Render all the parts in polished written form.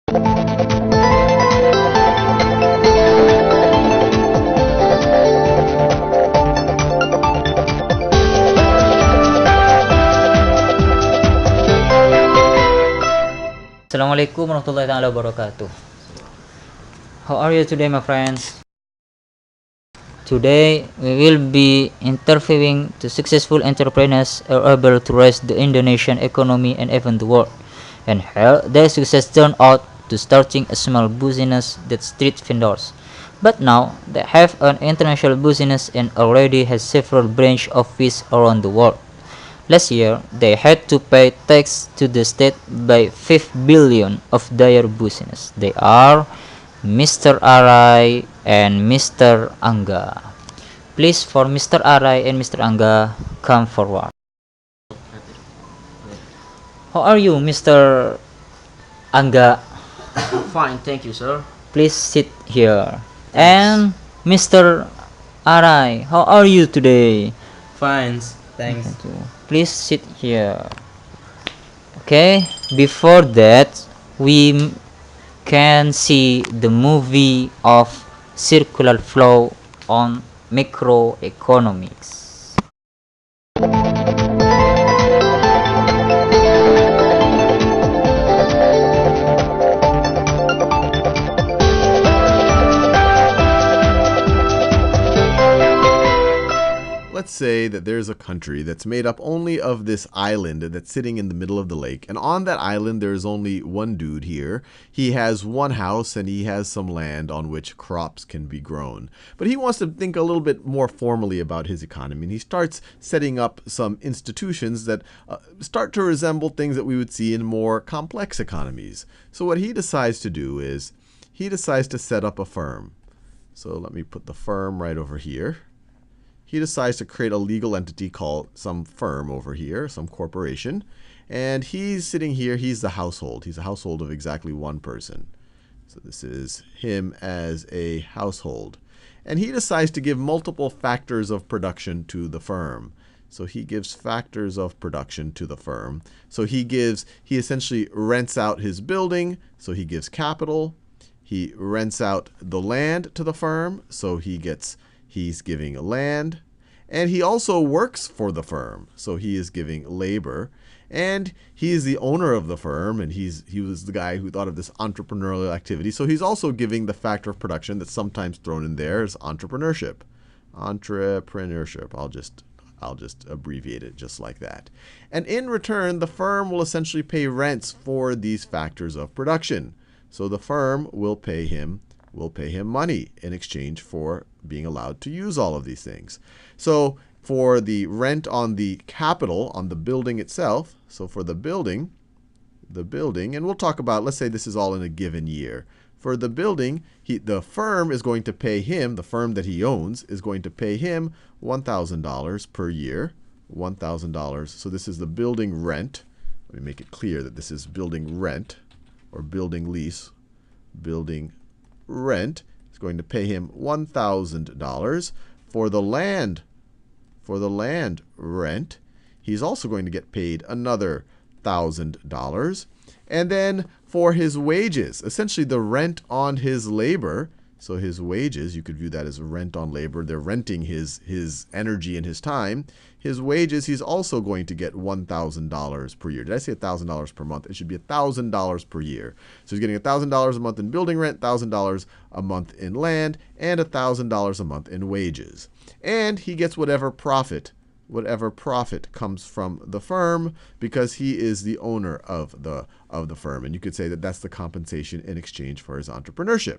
Assalamualaikum warahmatullahi taala wabarakatuh. How are you today, my friends? Today we will be interviewing the successful entrepreneurs who are able to raise the Indonesian economy and even the world, and how their success turned out to starting a small business that street vendors. But now they have an international business and already has several branch offices around the world. Last year, they had to pay tax to the state by 5 billion of their business. They are Mr. Arai and Mr. Angga. Please for Mr. Arai and Mr. Angga come forward. How are you, Mr. Angga? Fine, thank you, sir. Please sit here. Thanks. And Mr. Arai, how are you today? Fine, thanks. Thank you. Please sit here. Okay, before that, we can see the movie of circular flow on microeconomics. Let's say that there's a country that's made up only of this island that's sitting in the middle of the lake. And on that island, there's only one dude here. He has one house and he has some land on which crops can be grown. But he wants to think a little bit more formally about his economy. And he starts setting up some institutions that start to resemble things that we would see in more complex economies. So what he decides to do is he decides to set up a firm. So let me put the firm right over here. He decides to create a legal entity called some firm over here, some corporation. And he's sitting here, he's the household. He's a household of exactly one person. So this is him as a household. And he decides to give multiple factors of production to the firm. So he gives factors of production to the firm. So he essentially rents out his building, so he gives capital. He rents out the land to the firm, so he's giving land. And he also works for the firm, so he is giving labor. And he is the owner of the firm, and he was the guy who thought of this entrepreneurial activity. So he's also giving the factor of production that's sometimes thrown in there as entrepreneurship. Entrepreneurship. I'll just abbreviate it just like that. And in return, the firm will essentially pay rents for these factors of production. So the firm will pay him money in exchange for being allowed to use all of these things. So for the rent on the capital, on the building itself, so for the building, and we'll talk about, let's say this is all in a given year. For the building, the firm is going to pay him, the firm that he owns, is going to pay him $1,000 per year, $1,000. So this is the building rent. Let me make it clear that this is building rent or building lease. Building rent is going to pay him $1,000 for the land. For the land rent, he's also going to get paid another $1,000. And then for his wages, essentially the rent on his labor. So his wages, you could view that as rent on labor. They're renting his energy and his time. His wages, he's also going to get $1,000 per year. Did I say $1,000 per month? It should be $1,000 per year. So he's getting $1,000 a month in building rent, $1,000 a month in land, and $1,000 a month in wages. And he gets whatever profit comes from the firm, because he is the owner of the firm. And you could say that that's the compensation in exchange for his entrepreneurship.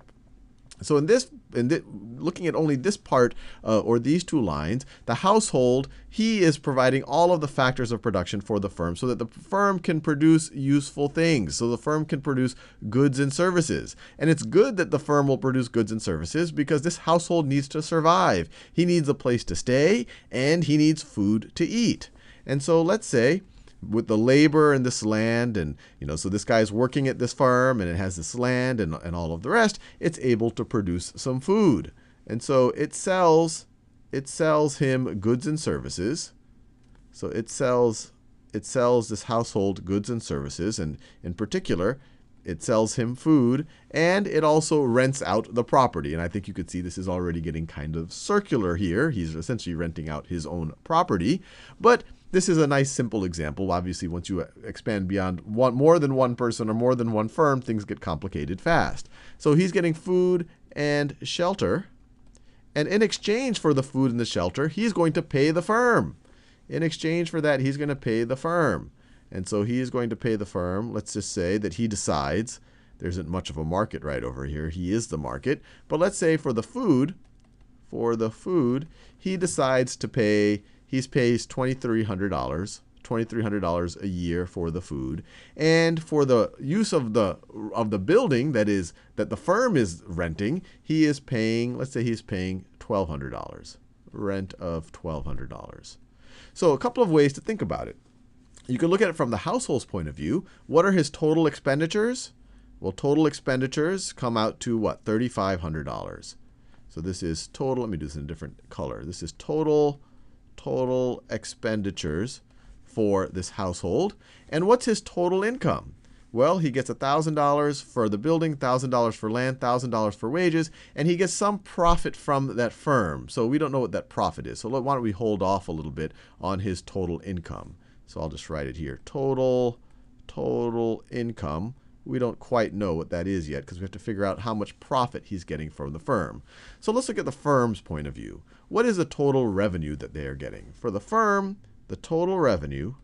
So looking at only this part or these two lines, the household, he is providing all of the factors of production for the firm so that the firm can produce useful things, so the firm can produce goods and services. And it's good that the firm will produce goods and services because this household needs to survive. He needs a place to stay, and he needs food to eat. And so let's say, with the labor and this land, and so this guy's working at this farm and it has this land and all of the rest, it's able to produce some food. And so it sells him goods and services. So it sells this household goods and services, and in particular, it sells him food, and it also rents out the property. And I think you could see this is already getting kind of circular here. He's essentially renting out his own property. But this is a nice simple example. Obviously, once you expand beyond more than one person or more than one firm, things get complicated fast. So he's getting food and shelter. And in exchange for the food and the shelter, he's going to pay the firm. In exchange for that, he's going to pay the firm. And so he is going to pay the firm. Let's just say that he decides, there isn't much of a market right over here. He is the market. But let's say for the food, he decides to pay, he pays $2,300 a year for the food. And for the use of the building that the firm is renting, he is paying, let's say he's paying $1,200. Rent of $1,200. So a couple of ways to think about it. You can look at it from the household's point of view. What are his total expenditures? Well, total expenditures come out to what? $3,500. So this is total. Let me do this in a different color. This is total expenditures for this household. And what's his total income? Well, he gets $1,000 for the building, $1,000 for land, $1,000 for wages, and he gets some profit from that firm. So we don't know what that profit is. So why don't we hold off a little bit on his total income? So I'll just write it here. Total income. We don't quite know what that is yet because we have to figure out how much profit he's getting from the firm. So let's look at the firm's point of view. What is the total revenue that they are getting? For the firm, the total revenue,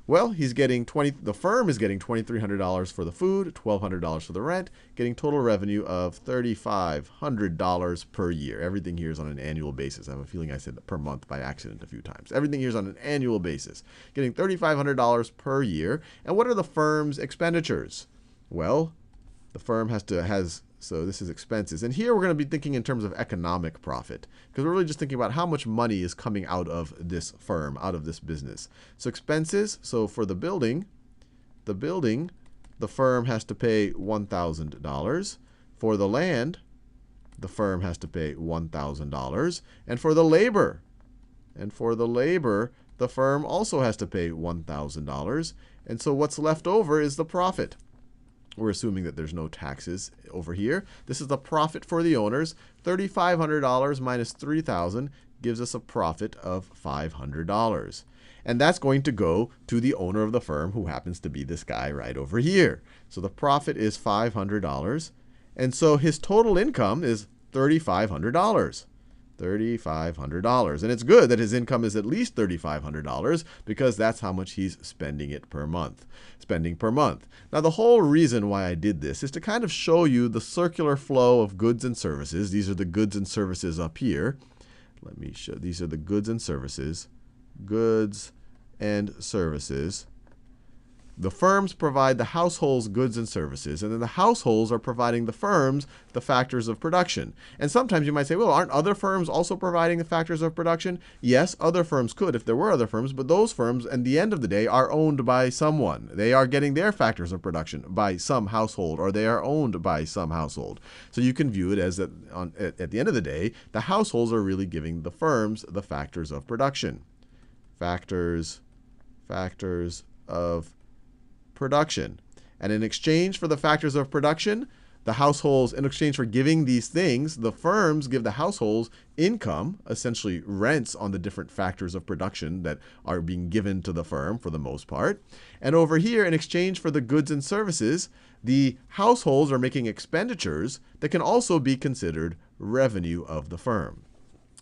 well, the firm is getting $2,300 for the food, $1,200 for the rent, getting total revenue of $3,500 per year. Everything here is on an annual basis. I have a feeling I said that per month by accident a few times. Everything here is on an annual basis, getting $3,500 per year. And what are the firm's expenditures? Well, the firm so this is expenses. And here we're going to be thinking in terms of economic profit because we're really just thinking about how much money is coming out of this firm, out of this business. So expenses, so for the building, the firm has to pay $1,000. For the land, the firm has to pay $1,000. And for the labor, the firm also has to pay $1,000. And so what's left over is the profit. We're assuming that there's no taxes over here. This is the profit for the owners. $3,500 minus $3,000 gives us a profit of $500. And that's going to go to the owner of the firm, who happens to be this guy right over here. So the profit is $500. And so his total income is $3,500. $3,500. And it's good that his income is at least $3,500 because that's how much he's spending per month. Now, the whole reason why I did this is to kind of show you the circular flow of goods and services. These are the goods and services up here. Let me show. These are the goods and services. Goods and services. The firms provide the households goods and services, and then the households are providing the firms the factors of production. And sometimes you might say, well, aren't other firms also providing the factors of production? Yes, other firms could if there were other firms, but those firms, at the end of the day, are owned by someone. They are getting their factors of production by some household, or they are owned by some household. So you can view it as that at the end of the day, the households are really giving the firms the factors of production. Factors of production. And in exchange for the factors of production, the households, in exchange for giving these things, the firms give the households income, essentially rents on the different factors of production that are being given to the firm for the most part. And over here, in exchange for the goods and services, the households are making expenditures that can also be considered revenue of the firm.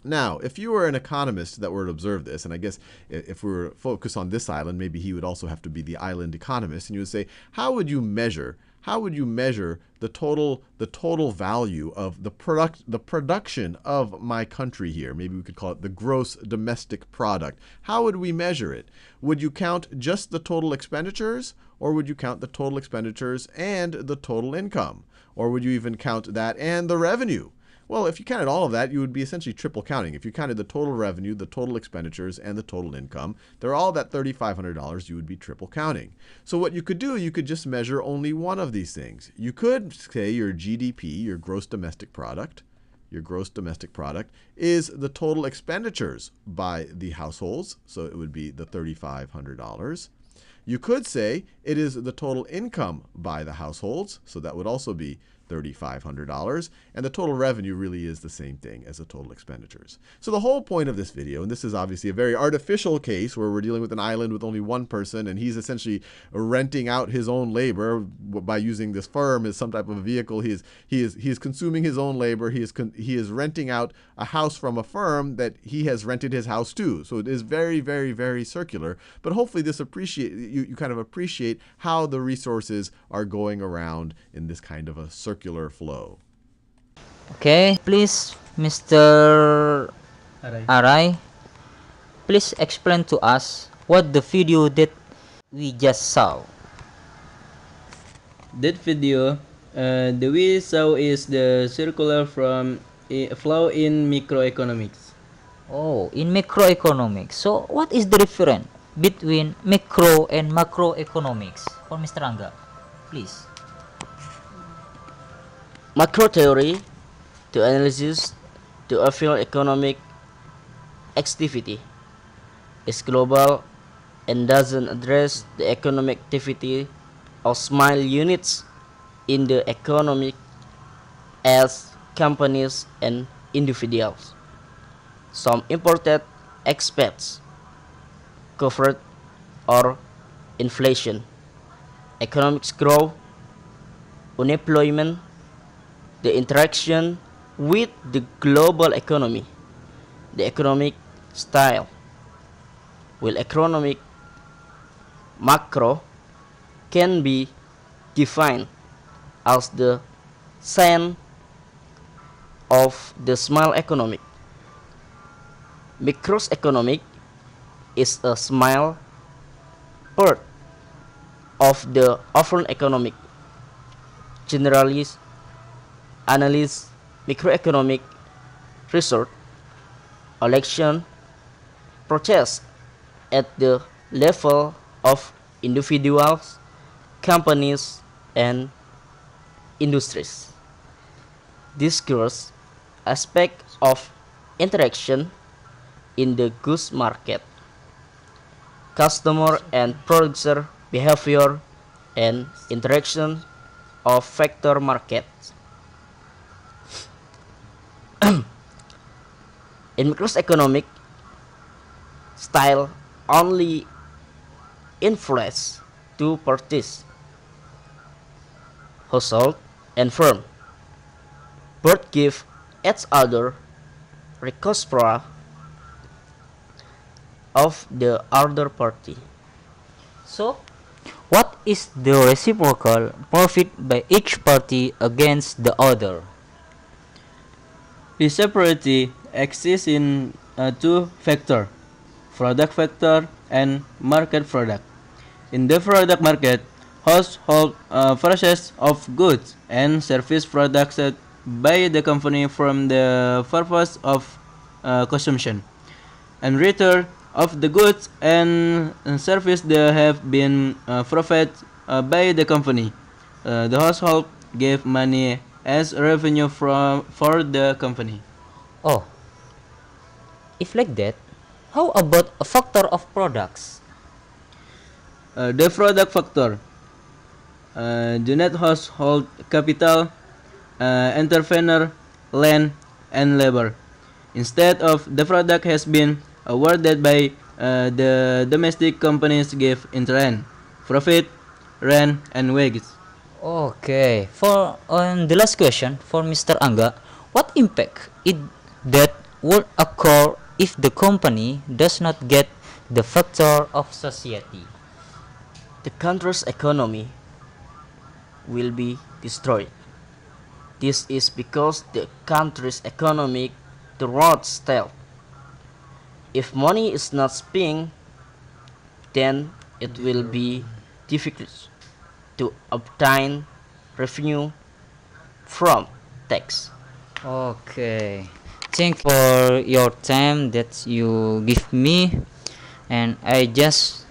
Now, if you were an economist that were to observe this, and I guess if we were focused on this island, maybe he would also have to be the island economist, and you would say, how would you measure the total value of the production of my country here? Maybe we could call it the gross domestic product. How would we measure it? Would you count just the total expenditures, or would you count the total expenditures and the total income? Or would you even count that and the revenue? Well, if you counted all of that, you would be essentially triple counting. If you counted the total revenue, the total expenditures, and the total income, they're all that $3,500, you would be triple counting. So what you could do, you could just measure only one of these things. You could say your GDP, your gross domestic product, is the total expenditures by the households. So it would be the $3,500. You could say it is the total income by the households, so that would also be $3,500, and the total revenue really is the same thing as the total expenditures. So the whole point of this video, and this is obviously a very artificial case where we're dealing with an island with only one person, and he's essentially renting out his own labor by using this firm as some type of a vehicle. He is consuming his own labor. He is renting out a house from a firm that he has rented his house to. So it is very, very, very circular. But hopefully this you kind of appreciate how the resources are going around in this kind of a circular flow. Okay, please, Mr. Arai, please explain to us what the video that we just saw. That video, the we saw is the circular flow in microeconomics. Oh, in macroeconomics. So, what is the difference between micro and macroeconomics? For Mr. Angga, please. Macro theory to analysis to a field economic activity is global and doesn't address the economic activity of small units in the economy as companies and individuals. Some important aspects covered are inflation, economic growth, unemployment, the interaction with the global economy, the economic style. While economic macro can be defined as the sum of the small economic. Microeconomic is a small part of the overall economic. Generally, analyze microeconomic research, election, process at the level of individuals, companies, and industries. Discuss aspect of interaction in the goods market, customer and producer behavior, and interaction of factor markets. In macroeconomic style only influence two parties, household and firm. Both give each other recourse of the other party. So, what is the reciprocal profit by each party against the other? Reciprocity exists in two factors, product factor and market product. In the product market, household purchase of goods and service products by the company from the purpose of consumption, and return of the goods and service that have been provided by the company. The household gave money as revenue for the company. Oh, if like that, how about a factor of products? The product factor, the net household capital, entrepreneur, land, and labor. Instead of the product has been awarded by the domestic companies give in rent, profit, rent, and wages. Okay, for on the last question for Mr. Angga, what impact it that would occur if the company does not get the factor of society? The country's economy will be destroyed. This is because the country's economic growth stale. If money is not spent, then it will be difficult to obtain revenue from tax. Okay, thank you for your time that you give me, and I just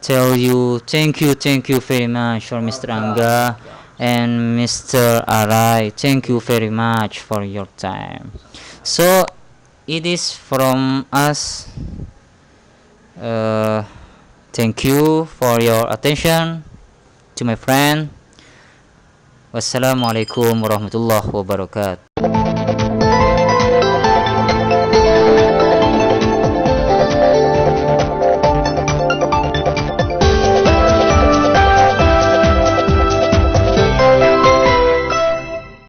tell you thank you very much for Mr. Angga and Mr. Arai. Thank you very much for your time. So it is from us. Uh, Thank you for your attention to my friend. Wassalamualaikum warahmatullahi wabarakatuh.